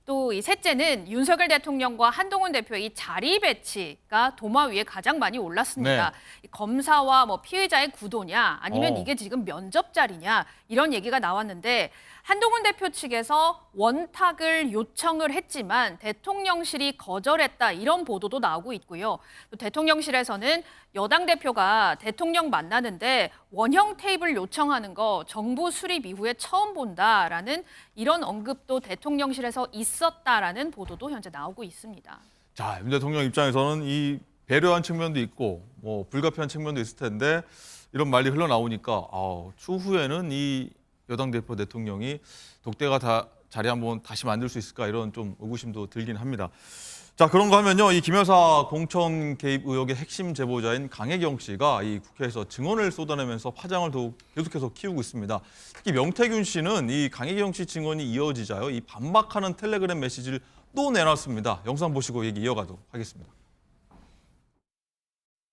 또 이 셋째는 윤석열 대통령과 한동훈 대표의 이 자리 배치가 도마 위에 가장 많이 올랐습니다. 이 검사와 뭐 피의자의 구도냐 아니면 이게 지금 면접 자리냐 이런 얘기가 나왔는데 한동훈 대표 측에서 원탁을 요청을 했지만 대통령실이 거절했다 이런 보도도 나오고 있고요. 또 대통령실에서는 여당 대표가 대통령 만나는데 원형 테이블 요청하는 거 정부 수립 이후에 처음 본다라는 이런 언급도 대통령실에서 있었다라는 보도도 현재 나오고 있습니다. 자, 윤 대통령 입장에서는 이 배려한 측면도 있고 뭐 불가피한 측면도 있을 텐데 이런 말이 흘러나오니까 추후에는 이 여당 대표 대통령이 독대가 다 자리 한번 다시 만들 수 있을까 이런 좀 의구심도 들긴 합니다. 자, 그런가 하면요. 이 김 여사 공천 개입 의혹의 핵심 제보자인 강혜경 씨가 이 국회에서 증언을 쏟아내면서 파장을 더욱 계속해서 키우고 있습니다. 특히 명태균 씨는 이 강혜경 씨 증언이 이어지자요. 이 반박하는 텔레그램 메시지를 또 내놨습니다. 영상 보시고 얘기 이어가도록 하겠습니다.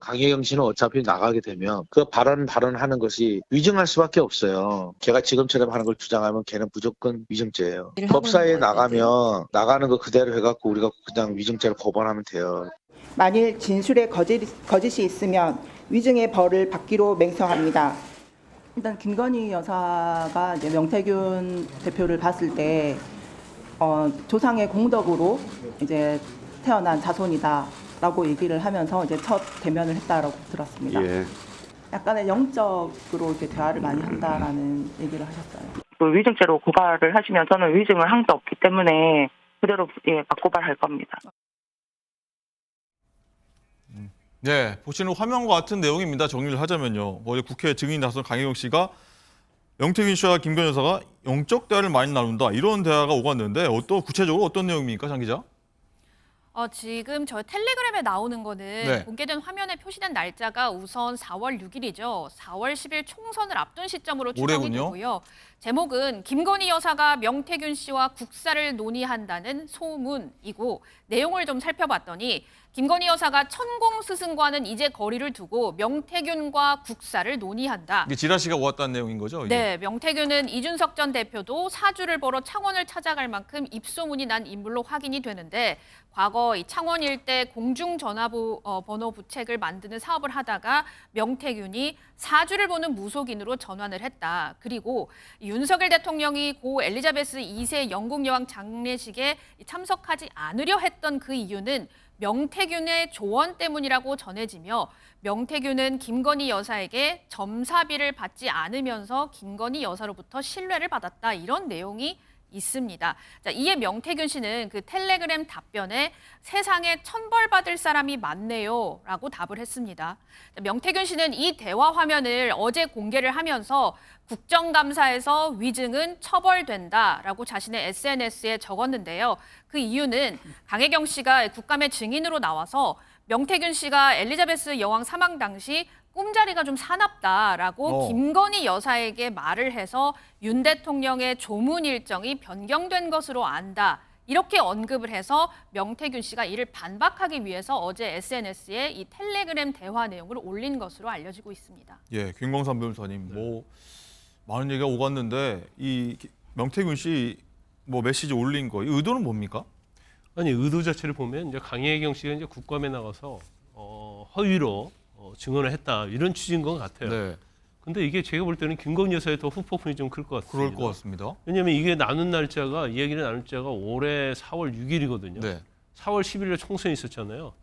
강혜경 씨는 어차피 나가게 되면 그 발언하는 것이 위증할 수밖에 없어요. 걔가 지금처럼 하는 걸 주장하면 걔는 무조건 위증죄예요. 법사위에 나가면 나가는 거 그대로 해갖고 우리가 그냥 위증죄를 고발하면 돼요. 만일 진술에 거짓이 있으면 위증의 벌을 받기로 맹세합니다. 일단 김건희 여사가 이제 명태균 대표를 봤을 때 조상의 공덕으로 이제 태어난 자손이다라고 얘기를 하면서 이제 첫 대면을 했다라고 들었습니다. 약간의 영적으로 이렇게 대화를 많이 한다라는 얘기를 하셨어요. 그 위증죄로 고발을 하시면 저는 위증을 한 게 없기 때문에 그대로 맞고발할 겁니다. 네, 보시는 화면과 같은 내용입니다. 정리를 하자면요. 국회 증인 나선 강혜경 씨가 명태균 씨와 김건희 여사가 영적 대화를 많이 나눈다. 이런 대화가 오갔는데 구체적으로 어떤 내용입니까, 장 기자? 지금 저 텔레그램에 나오는 거는 네. 공개된 화면에 표시된 날짜가 우선 4월 6일이죠. 4월 10일 총선을 앞둔 시점으로 추정이 올해군요. 되고요. 제목은 김건희 여사가 명태균 씨와 국사를 논의한다는 소문이고 내용을 좀 살펴봤더니 김건희 여사가 천공 스승과는 이제 거리를 두고 명태균과 국사를 논의한다. 이게 지라시가 오갔다는 내용인 거죠? 이게? 네, 명태균은 이준석 전 대표도 사주를 벌어 창원을 찾아갈 만큼 입소문이 난 인물로 확인이 되는데 과거 이 창원 일대 공중전화부 번호 부책을 만드는 사업을 하다가 명태균이 사주를 보는 무속인으로 전환을 했다. 그리고 윤석열 대통령이 고 엘리자베스 2세 영국 여왕 장례식에 참석하지 않으려 했던 그 이유는 명태균의 조언 때문이라고 전해지며 명태균은 김건희 여사에게 점사비를 받지 않으면서 김건희 여사로부터 신뢰를 받았다. 이런 내용이 있습니다. 자, 이에 명태균 씨는 그 텔레그램 답변에 세상에 천벌받을 사람이 많네요 라고 답을 했습니다. 자, 명태균 씨는 이 대화 화면을 어제 공개를 하면서 국정감사에서 위증은 처벌된다라고 자신의 SNS에 적었는데요. 그 이유는 강혜경 씨가 국감의 증인으로 나와서 명태균 씨가 엘리자베스 여왕 사망 당시 꿈자리가 좀 사납다라고 김건희 여사에게 말을 해서 윤 대통령의 조문 일정이 변경된 것으로 안다. 이렇게 언급을 해서 명태균 씨가 이를 반박하기 위해서 어제 SNS에 이 텔레그램 대화 내용을 올린 것으로 알려지고 있습니다. 예, 김광삼 변호사님, 많은 얘기가 오갔는데 이 명태균 씨 메시지 올린 거, 이 의도는 뭡니까? 아니 의도 자체를 보면 이제 강혜경 씨가 이제 국감에 나가서 허위로 증언을 했다 이런 취지인 것 같아요. 네. 근데 이게 제가 볼 때는 김건희 여사의 더 후폭풍이 좀 클 것 같습니다. 그럴 것 같습니다. 왜냐하면 이게 나눈 날짜가 이 얘기를 나눌 때가 올해 4월 6일이거든요. 네. 4월 10일에 총선이 있었잖아요.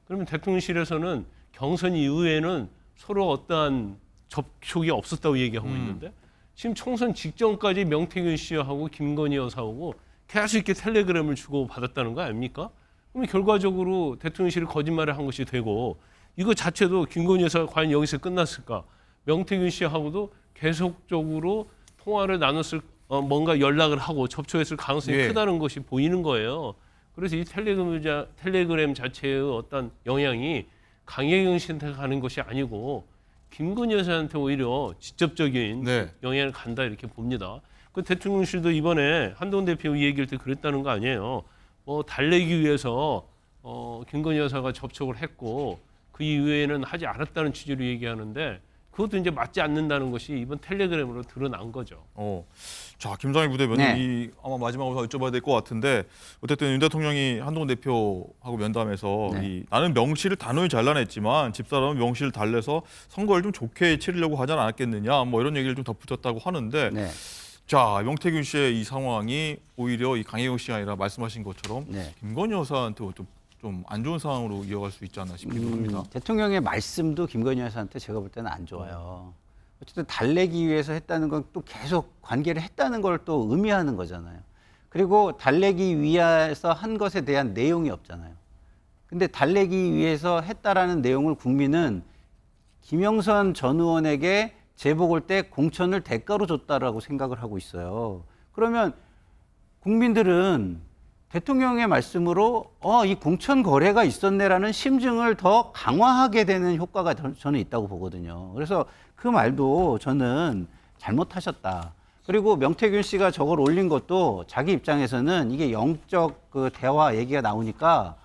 그러면 대통령실에서는 경선 이후에는 서로 어떠한 접촉이 없었다고 얘기하고 있는데 지금 총선 직전까지 명태균 씨하고 김건희 여사하고 계속 이렇게 텔레그램을 주고 받았다는 거 아닙니까? 그러면 결과적으로 대통령실이 거짓말을 한 것이 되고 이거 자체도 김건희 여사가 과연 여기서 끝났을까? 명태균 씨하고도 계속적으로 통화를 나눴을 뭔가 연락을 하고 접촉했을 가능성이 크다는 것이 보이는 거예요. 그래서 이 텔레그램 자체의 어떤 영향이 강혜경 씨한테 가는 것이 아니고 김건희 여사한테 오히려 직접적인 영향을 간다 이렇게 봅니다. 그 대통령실도 이번에 한동훈 대표 얘기할 때 그랬다는 거 아니에요. 달래기 위해서 김건희 여사가 접촉을 했고 그 이후에는 하지 않았다는 취지로 얘기하는데 그것도 이제 맞지 않는다는 것이 이번 텔레그램으로 드러난 거죠. 자, 김상일 부대변인 아마 마지막으로 여쭤봐야 될 것 같은데 어쨌든 윤 대통령이 한동훈 대표하고 면담에서 나는 명시를 단호히 잘라냈지만 집사람은 명시를 달래서 선거를 좀 좋게 치르려고 하지 않았겠느냐 이런 얘기를 좀 덧붙였다고 하는데 자, 명태균 씨의 이 상황이 오히려 이 강혜경 씨가 아니라 말씀하신 것처럼 김건희 여사한테 좀 안 좋은 상황으로 이어갈 수 있지 않나 싶기도 합니다. 대통령의 말씀도 김건희 여사한테 제가 볼 때는 안 좋아요. 어쨌든 달래기 위해서 했다는 건 또 계속 관계를 했다는 걸 또 의미하는 거잖아요. 그리고 달래기 위해서 한 것에 대한 내용이 없잖아요. 근데 달래기 위해서 했다라는 내용을 국민은 김영선 전 의원에게 제복 올 때 공천을 대가로 줬다라고 생각을 하고 있어요. 그러면 국민들은 대통령의 말씀으로 이 공천 거래가 있었네라는 심증을 더 강화하게 되는 효과가 저는 있다고 보거든요. 그래서 그 말도 저는 잘못하셨다. 그리고 명태균 씨가 저걸 올린 것도 자기 입장에서는 이게 영적 그 대화 얘기가 나오니까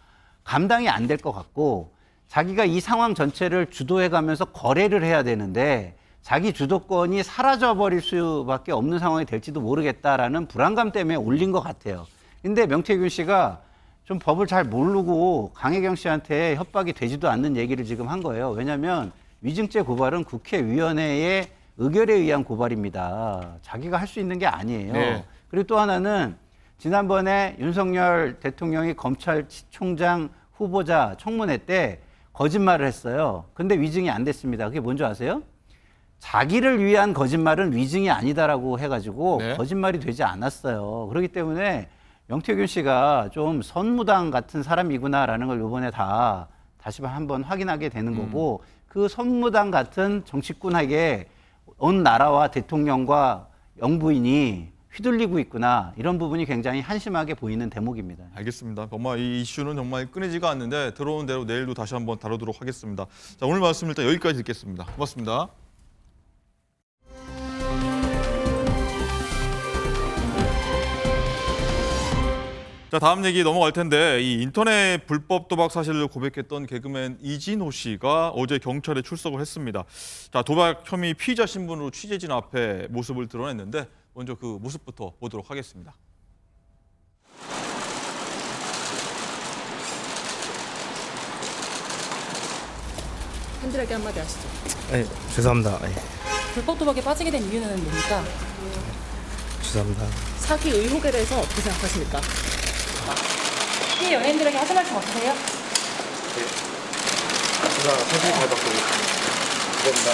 감당이 안 될 것 같고 자기가 이 상황 전체를 주도해 가면서 거래를 해야 되는데 자기 주도권이 사라져버릴 수밖에 없는 상황이 될지도 모르겠다라는 불안감 때문에 올린 것 같아요. 근데 명태균 씨가 좀 법을 잘 모르고 강혜경 씨한테 협박이 되지도 않는 얘기를 지금 한 거예요. 왜냐하면 위증죄 고발은 국회위원회의 의결에 의한 고발입니다. 자기가 할 수 있는 게 아니에요. 네. 그리고 또 하나는 지난번에 윤석열 대통령이 검찰총장 후보자 청문회 때 거짓말을 했어요. 근데 위증이 안 됐습니다. 그게 뭔지 아세요? 자기를 위한 거짓말은 위증이 아니다라고 해가지고 네. 거짓말이 되지 않았어요. 그렇기 때문에 명태균 씨가 좀 선무당 같은 사람이구나라는 걸 이번에 다시 한번 확인하게 되는 거고 그 선무당 같은 정치꾼에게 온 나라와 대통령과 영부인이 휘둘리고 있구나 이런 부분이 굉장히 한심하게 보이는 대목입니다. 알겠습니다. 정말 이 이슈는 정말 끊이지가 않는데 들어온 대로 내일도 다시 한번 다루도록 하겠습니다. 자, 오늘 말씀 일단 여기까지 듣겠습니다. 고맙습니다. 자, 다음 얘기 넘어갈 텐데 이 인터넷 불법 도박 사실을 고백했던 개그맨 이진호 씨가 어제 경찰에 출석을 했습니다. 자, 도박 혐의 피의자 신분으로 취재진 앞에 모습을 드러냈는데 먼저 그 모습부터 보도록 하겠습니다. 팬들에게 한마디 하시죠. 네, 죄송합니다. 네, 불법 도박에 빠지게 된 이유는 뭡니까? 죄송합니다. 사기 의혹에 대해서 어떻게 생각하십니까? 피해 연예인들에게 하실 말씀 없으세요? 제가 사진 잘 받고 감사합니다.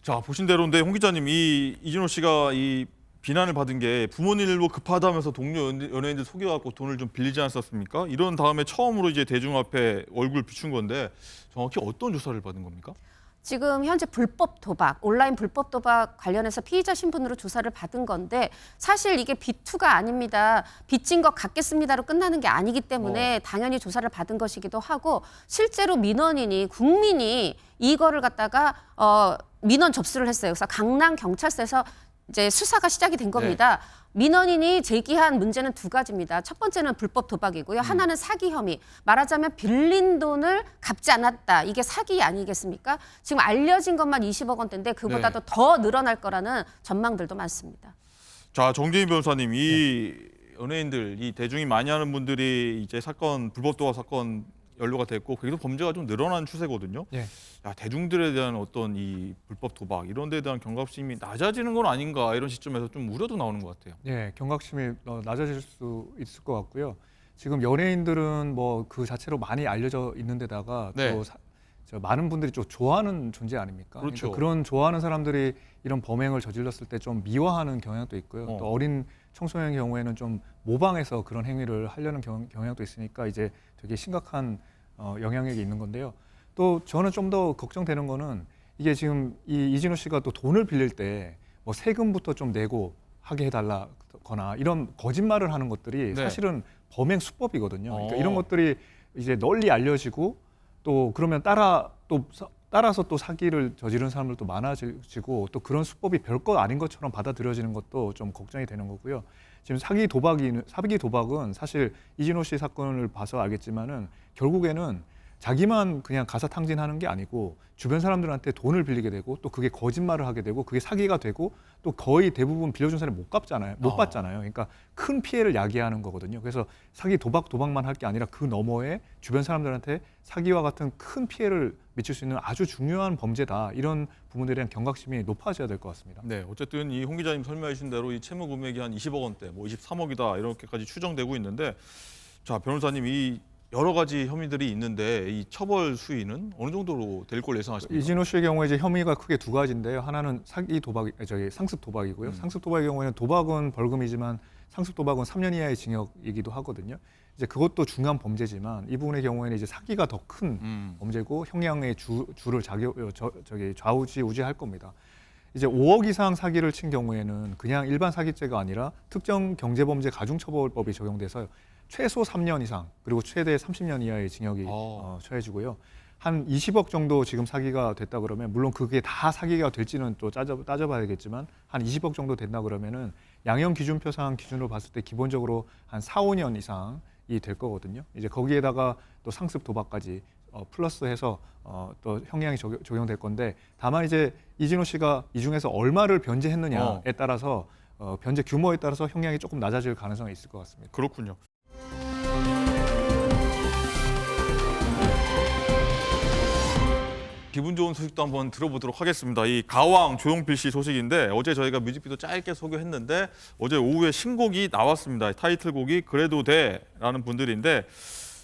자, 보신 대로인데 홍 기자님, 이 이진호 씨가 이 비난을 받은 게 부모님 일로 급하다면서 동료 연예인들 속여갖고 돈을 좀 빌리지 않았습니까? 이런 다음에 처음으로 이제 대중 앞에 얼굴 비춘 건데 정확히 어떤 조사를 받은 겁니까? 지금 현재 불법 도박, 온라인 불법 도박 관련해서 피의자 신분으로 조사를 받은 건데 사실 이게 B2가 아닙니다. 빚진 것 같겠습니다로 끝나는 게 아니기 때문에 당연히 조사를 받은 것이기도 하고 실제로 민원인이 국민이 이거를 갖다가 민원 접수를 했어요. 그래서 강남 경찰서에서 이제 수사가 시작이 된 겁니다. 민원인이 제기한 문제는 두 가지입니다. 첫 번째는 불법 도박이고요. 하나는 사기 혐의. 말하자면 빌린 돈을 갚지 않았다. 이게 사기 아니겠습니까? 지금 알려진 것만 20억 원대인데 그보다도 더 늘어날 거라는 전망들도 많습니다. 자, 정재인 변호사님, 이 연예인들, 이 대중이 많이 하는 분들이 이제 사건, 불법 도박 사건 연루가 됐고 그래도 범죄가 좀 늘어나는 추세거든요. 야, 대중들에 대한 어떤 이 불법 도박 이런 데에 대한 경각심이 낮아지는 건 아닌가 이런 시점에서 좀 우려도 나오는 것 같아요. 네, 경각심이 낮아질 수 있을 것 같고요. 지금 연예인들은 뭐 그 자체로 많이 알려져 있는 데다가 또 많은 분들이 좀 좋아하는 존재 아닙니까? 그렇죠. 그러니까 그런 좋아하는 사람들이 이런 범행을 저질렀을 때 좀 미워하는 경향도 있고요. 또 어린 청소년의 경우에는 좀 모방해서 그런 행위를 하려는 경향도 있으니까 이제 되게 심각한 영향력이 있는 건데요. 또 저는 좀 더 걱정되는 거는 이게 지금 이 이진호 씨가 또 돈을 빌릴 때 뭐 세금부터 좀 내고 하게 해달라거나 이런 거짓말을 하는 것들이 사실은 범행 수법이거든요. 그러니까 이런 것들이 이제 널리 알려지고 또 그러면 따라서 또 사기를 저지른 사람들도 많아지고 또 그런 수법이 별거 아닌 것처럼 받아들여지는 것도 좀 걱정이 되는 거고요. 지금 사기 도박은 사실 이진호 씨 사건을 봐서 알겠지만은 결국에는 자기만 그냥 가사탕진하는 게 아니고 주변 사람들한테 돈을 빌리게 되고 또 그게 거짓말을 하게 되고 그게 사기가 되고 또 거의 대부분 빌려준 사람이 못 받잖아요. 그러니까 큰 피해를 야기하는 거거든요. 그래서 사기 도박만 할 게 아니라 그 너머에 주변 사람들한테 사기와 같은 큰 피해를 미칠 수 있는 아주 중요한 범죄다. 이런 부분들에 대한 경각심이 높아져야 될 것 같습니다. 네, 어쨌든 이 홍 기자님 설명해 주신 대로 이 채무 금액이 한 20억 원대, 뭐 23억이다 이렇게까지 추정되고 있는데 자, 변호사님 이 여러 가지 혐의들이 있는데 이 처벌 수위는 어느 정도로 될 걸 예상하십니까? 이진호 씨의 경우에 이제 혐의가 크게 두 가지인데요. 하나는 상습 도박이고요. 상습 도박의 경우에는 도박은 벌금이지만 상습 도박은 3년 이하의 징역이기도 하거든요. 이제 그것도 중요한 범죄지만 이 부분의 경우에는 이제 사기가 더 큰 범죄고 형량의 주를 좌우지우지할 겁니다. 이제 5억 이상 사기를 친 경우에는 그냥 일반 사기죄가 아니라 특정 경제범죄 가중처벌법이 적용돼서 최소 3년 이상 그리고 최대 30년 이하의 징역이 처해지고요. 한 20억 정도 지금 사기가 됐다 그러면 물론 그게 다 사기가 될지는 또 따져봐야겠지만 한 20억 정도 된다 그러면은 양형 기준표상 기준으로 봤을 때 기본적으로 한 4, 5년 이상이 될 거거든요. 이제 거기에다가 또 상습 도박까지 플러스해서 또 형량이 적용될 건데 다만 이제 이진호 씨가 이 중에서 얼마를 변제했느냐에 따라서 변제 규모에 따라서 형량이 조금 낮아질 가능성이 있을 것 같습니다. 그렇군요. 기분 좋은 소식도 한번 들어보도록 하겠습니다. 이 가왕 조용필 씨 소식인데 어제 저희가 뮤직비디오 짧게 소개했는데 어제 오후에 신곡이 나왔습니다. 타이틀곡이 그래도 돼라는 분들인데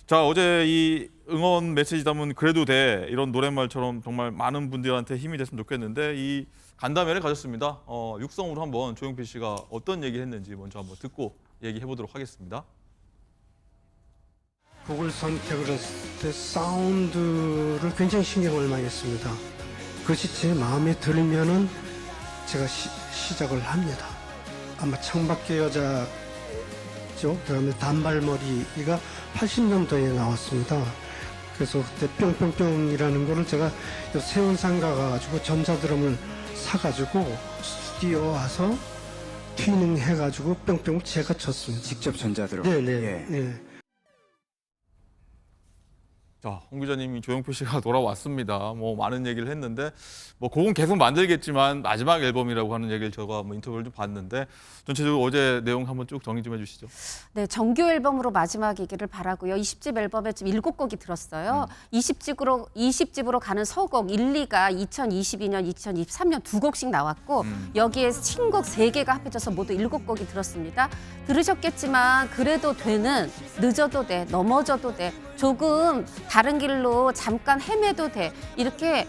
자 어제 이 응원 메시지 담은 그래도 돼 이런 노랫말처럼 정말 많은 분들한테 힘이 됐으면 좋겠는데 이 간담회를 가졌습니다. 육성으로 한번 조용필 씨가 어떤 얘기를 했는지 먼저 한번 듣고 얘기해 보도록 하겠습니다. 곡을 선택을 했을 때 사운드를 굉장히 신경을 많이 했습니다. 그것이 제 마음에 들면은 제가 시작을 합니다. 아마 창밖의 여자죠. 그다음에 단발머리가 80년도에 나왔습니다. 그래서 그때 뿅뿅뿅이라는 거를 제가 세운상 가가지고 전자드럼을 사가지고 스튜디오 와서 튜닝 해가지고 뿅뿅 제가 쳤습니다. 직접 전자드럼? 네네. 네. 자, 홍 기자님이 조용필 씨가 돌아왔습니다. 뭐 많은 얘기를 했는데 뭐 곡은 계속 만들겠지만 마지막 앨범이라고 하는 얘기를 제가 뭐 인터뷰를 좀 봤는데 전체적으로 어제 내용 한번 쭉 정리 좀 해주시죠. 네, 정규 앨범으로 마지막이기를 바라고요. 20집 앨범에 지금 7곡이 들었어요. 20집으로 가는 서곡 1, 2가 2022년, 2023년 2곡씩 나왔고 여기에 신곡 3개가 합해져서 모두 7곡이 들었습니다. 들으셨겠지만 그래도 되는 늦어도 돼, 넘어져도 돼, 조금 다른 길로 잠깐 헤매도 돼. 이렇게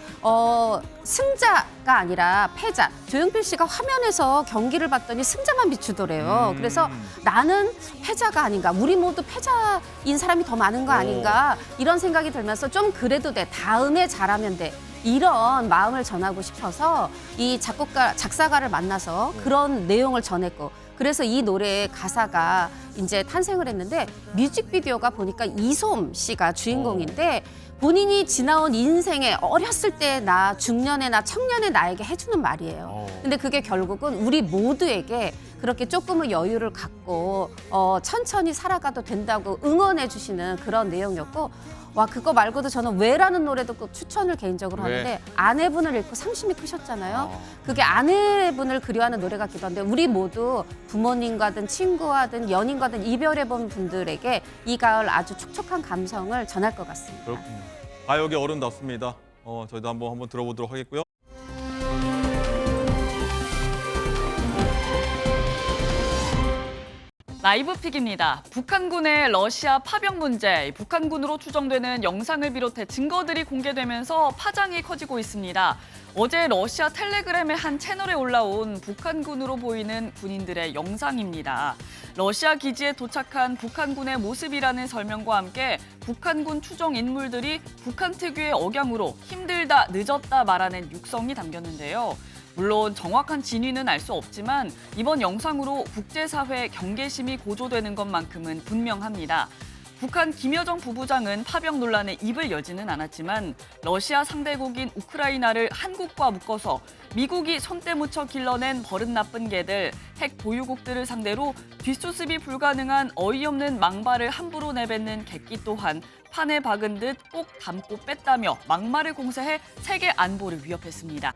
승자가 아니라 패자. 조용필 씨가 화면에서 경기를 봤더니 승자만 비추더래요. 그래서 나는 패자가 아닌가. 우리 모두 패자인 사람이 더 많은 거 아닌가. 이런 생각이 들면서 좀 그래도 돼. 다음에 잘하면 돼. 이런 마음을 전하고 싶어서 이 작사가를 만나서 그런 내용을 전했고 그래서 이 노래의 가사가 이제 탄생을 했는데 뮤직비디오가 보니까 이솜 씨가 주인공인데 본인이 지나온 인생에 어렸을 때 나, 중년의 나, 청년의 나에게 해주는 말이에요. 근데 그게 결국은 우리 모두에게 그렇게 조금의 여유를 갖고 천천히 살아가도 된다고 응원해 주시는 그런 내용이었고 와 그거 말고도 저는 왜라는 노래도 꼭 추천을 개인적으로 하는데 아내분을 잃고 상심이 크셨잖아요. 그게 아내분을 그리워하는 노래 같기도 한데 우리 모두 부모님과든 친구와든 연인과든 이별해본 분들에게 이 가을 아주 촉촉한 감성을 전할 것 같습니다. 그렇군요. 가요계 어른답습니다. 저희도 한번 들어보도록 하겠고요. 라이브픽입니다. 북한군의 러시아 파병 문제, 북한군으로 추정되는 영상을 비롯해 증거들이 공개되면서 파장이 커지고 있습니다. 어제 러시아 텔레그램의 한 채널에 올라온 북한군으로 보이는 군인들의 영상입니다. 러시아 기지에 도착한 북한군의 모습이라는 설명과 함께 북한군 추정 인물들이 북한 특유의 억양으로 힘들다, 늦었다 말하는 육성이 담겼는데요. 물론 정확한 진위는 알 수 없지만 이번 영상으로 국제사회 경계심이 고조되는 것만큼은 분명합니다. 북한 김여정 부부장은 파병 논란에 입을 여지는 않았지만 러시아 상대국인 우크라이나를 한국과 묶어서 미국이 손때 묻혀 길러낸 버릇 나쁜 개들, 핵 보유국들을 상대로 뒷수습이 불가능한 어이없는 망발을 함부로 내뱉는 객기 또한 판에 박은 듯 꼭 담고 뺐다며 막말을 공세해 세계 안보를 위협했습니다.